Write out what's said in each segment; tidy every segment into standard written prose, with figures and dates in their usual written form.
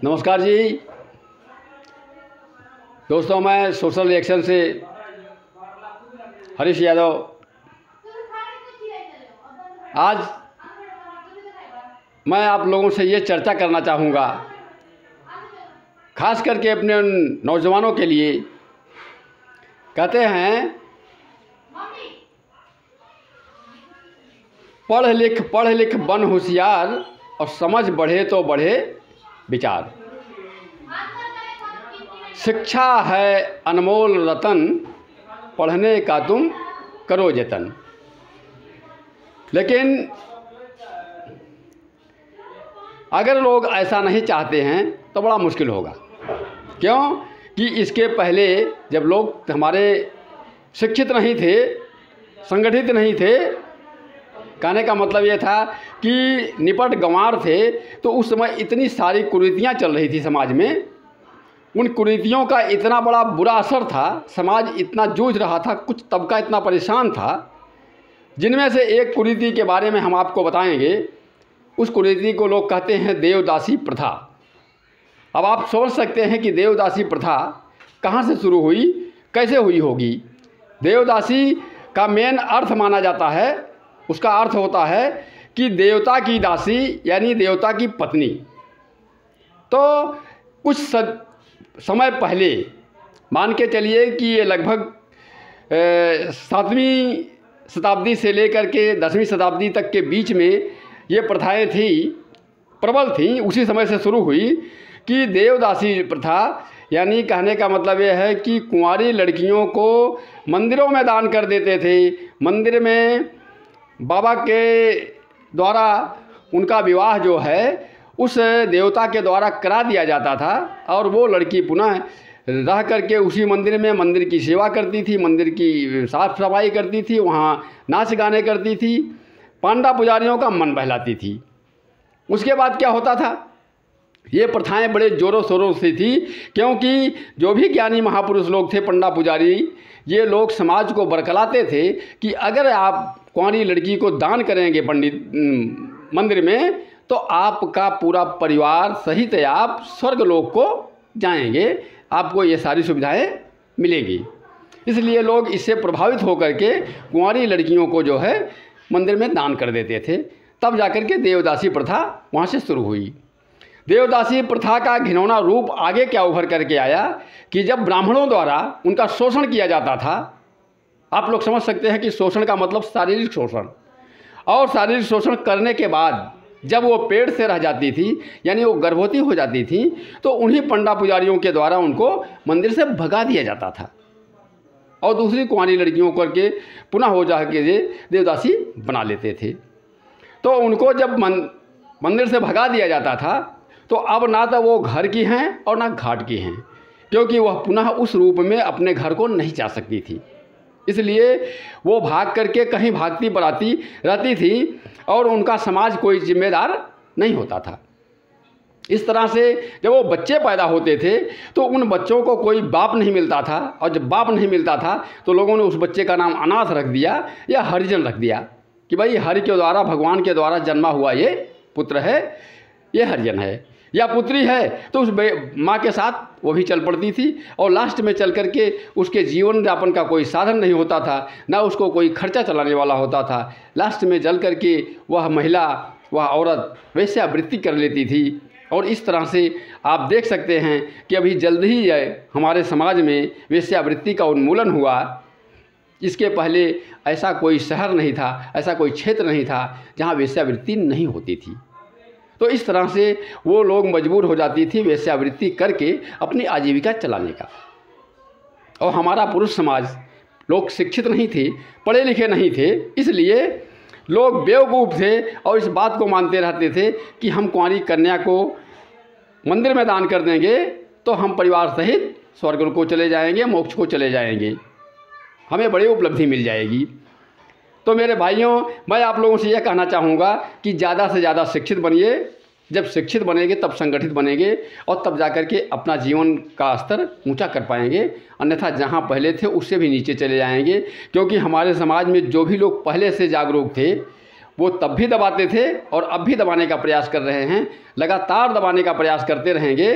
नमस्कार जी दोस्तों, मैं सोशल रिएक्शन से हरीश यादव। आज मैं आप लोगों से ये चर्चा करना चाहूँगा, खास करके अपने नौजवानों के लिए। कहते हैं पढ़ लिख बन होशियार और समझ बढ़े तो बढ़े विचार। शिक्षा है अनमोल रतन, पढ़ने का तुम करो जतन। लेकिन अगर लोग ऐसा नहीं चाहते हैं तो बड़ा मुश्किल होगा। क्यों कि इसके पहले जब लोग हमारे शिक्षित नहीं थे, संगठित नहीं थे, कहने का मतलब ये था कि निपट गंवार थे, तो उस समय इतनी सारी कुरीतियाँ चल रही थी समाज में। उन कुरीतियों का इतना बड़ा बुरा असर था, समाज इतना जूझ रहा था, कुछ तबका इतना परेशान था, जिनमें से एक कुरीति के बारे में हम आपको बताएंगे। उस कुरीति को लोग कहते हैं देवदासी प्रथा। अब आप सोच सकते हैं कि देवदासी प्रथा कहाँ से शुरू हुई, कैसे हुई होगी। देवदासी का मेन अर्थ माना जाता है, उसका अर्थ होता है कि देवता की दासी, यानी देवता की पत्नी। तो कुछ समय पहले, मान के चलिए कि ये लगभग 7वीं शताब्दी से लेकर के 10वीं शताब्दी तक के बीच में ये प्रथाएं थी, प्रबल थी। उसी समय से शुरू हुई कि देवदासी प्रथा, यानी कहने का मतलब ये है कि कुंवारी लड़कियों को मंदिरों में दान कर देते थे। मंदिर में बाबा के द्वारा उनका विवाह जो है उस देवता के द्वारा करा दिया जाता था, और वो लड़की पुनः रह करके उसी मंदिर में मंदिर की सेवा करती थी, मंदिर की साफ सफाई करती थी, वहाँ नाच गाने करती थी, पांडा पुजारियों का मन बहलाती थी। उसके बाद क्या होता था, ये प्रथाएं बड़े ज़ोरों शोरों से थी, क्योंकि जो भी ज्ञानी महापुरुष लोग थे, पंडा पुजारी, ये लोग समाज को बरकलाते थे कि अगर आप कुंवारी लड़की को दान करेंगे पंडित मंदिर में, तो आपका पूरा परिवार सहित आप स्वर्गलोक को जाएंगे, आपको ये सारी सुविधाएं मिलेंगी। इसलिए लोग इससे प्रभावित होकर के कुंवारी लड़कियों को जो है मंदिर में दान कर देते थे। तब जाकर के देवदासी प्रथा वहाँ से शुरू हुई। देवदासी प्रथा का घिनौना रूप आगे क्या उभर करके आया कि जब ब्राह्मणों द्वारा उनका शोषण किया जाता था। आप लोग समझ सकते हैं कि शोषण का मतलब शारीरिक शोषण, और शारीरिक शोषण करने के बाद जब वो पेट से रह जाती थी, यानी वो गर्भवती हो जाती थी, तो उन्हीं पंडा पुजारियों के द्वारा उनको मंदिर से भगा दिया जाता था, और दूसरी कुंवारी लड़कियों करके पुनः हो जा के देवदासी बना लेते थे। तो उनको जब मंदिर से भगा दिया जाता था, तो अब ना तो वो घर की हैं और ना घाट की हैं, क्योंकि वह पुनः उस रूप में अपने घर को नहीं जा सकती थी। इसलिए वो भाग करके कहीं भागती बराती रहती थी, और उनका समाज कोई जिम्मेदार नहीं होता था। इस तरह से जब वो बच्चे पैदा होते थे तो उन बच्चों को कोई बाप नहीं मिलता था, और जब बाप नहीं मिलता था तो लोगों ने उस बच्चे का नाम अनाथ रख दिया या हरिजन रख दिया कि भाई हरि के द्वारा, भगवान के द्वारा जन्मा हुआ ये पुत्र है, ये हरिजन है। या पुत्री है तो उस माँ के साथ वो भी चल पड़ती थी, और लास्ट में चल करके उसके जीवन यापन का कोई साधन नहीं होता था, ना उसको कोई खर्चा चलाने वाला होता था। लास्ट में चल करके वह महिला, वह औरत वेश्यावृत्ति कर लेती थी। और इस तरह से आप देख सकते हैं कि अभी जल्द ही हमारे समाज में वेश्यावृत्ति का उन्मूलन हुआ। इसके पहले ऐसा कोई शहर नहीं था, ऐसा कोई क्षेत्र नहीं था जहाँ वेश्यावृत्ति नहीं होती थी। तो इस तरह से वो लोग मजबूर हो जाती थी वेश्यावृत्ति करके अपनी आजीविका चलाने का। और हमारा पुरुष समाज, लोग शिक्षित नहीं थे, पढ़े लिखे नहीं थे, इसलिए लोग बेवकूफ़ थे और इस बात को मानते रहते थे कि हम कुंवारी कन्या को मंदिर में दान कर देंगे तो हम परिवार सहित स्वर्ग को चले जाएंगे, मोक्ष को चले जाएंगे, हमें बड़ी उपलब्धि मिल जाएगी। तो मेरे भाइयों, मैं आप लोगों से यह कहना चाहूँगा कि ज़्यादा से ज़्यादा शिक्षित बनिए। जब शिक्षित बनेंगे तब संगठित बनेंगे, और तब जाकर के अपना जीवन का स्तर ऊंचा कर पाएंगे। अन्यथा जहाँ पहले थे उससे भी नीचे चले जाएंगे, क्योंकि हमारे समाज में जो भी लोग पहले से जागरूक थे वो तब भी दबाते थे और अब भी दबाने का प्रयास कर रहे हैं। लगातार दबाने का प्रयास करते रहेंगे,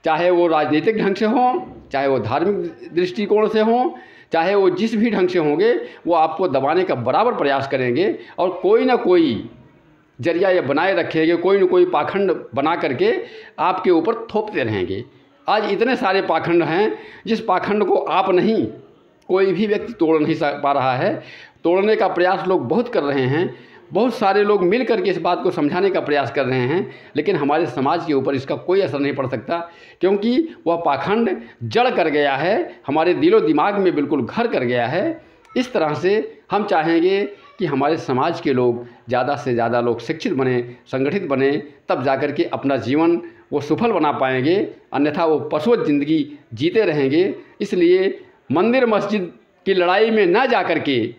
चाहे वो राजनीतिक ढंग से हों, चाहे वो धार्मिक दृष्टिकोण से हों, चाहे वो जिस भी ढंग से होंगे, वो आपको दबाने का बराबर प्रयास करेंगे और कोई ना कोई जरिया ये बनाए रखेंगे, कोई न कोई पाखंड बना करके आपके ऊपर थोपते रहेंगे। आज इतने सारे पाखंड हैं जिस पाखंड को आप नहीं, कोई भी व्यक्ति तोड़ नहीं पा रहा है। तोड़ने का प्रयास लोग बहुत कर रहे हैं, बहुत सारे लोग मिल करके इस बात को समझाने का प्रयास कर रहे हैं, लेकिन हमारे समाज के ऊपर इसका कोई असर नहीं पड़ सकता, क्योंकि वह पाखंड जड़ कर गया है, हमारे दिलो दिमाग में बिल्कुल घर कर गया है। इस तरह से हम चाहेंगे कि हमारे समाज के लोग ज़्यादा से ज़्यादा लोग शिक्षित बने, संगठित बने, तब जाकर के अपना जीवन वो सफल बना पाएंगे, अन्यथा वो पशुवत ज़िंदगी जीते रहेंगे। इसलिए मंदिर मस्जिद की लड़ाई में ना जा कर के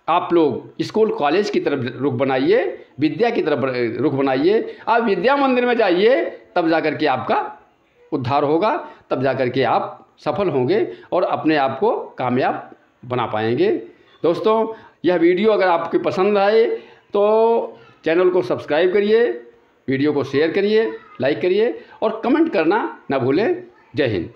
आप लोग स्कूल कॉलेज की तरफ रुख बनाइए, विद्या की तरफ रुख बनाइए। आप विद्या मंदिर में जाइए, तब जा कर के आपका उद्धार होगा, तब जा कर के आप सफल होंगे और अपने आप को कामयाब बना पाएंगे। दोस्तों, यह वीडियो अगर आपको पसंद आए तो चैनल को सब्सक्राइब करिए, वीडियो को शेयर करिए, लाइक करिए और कमेंट करना ना भूलें। जय हिंद।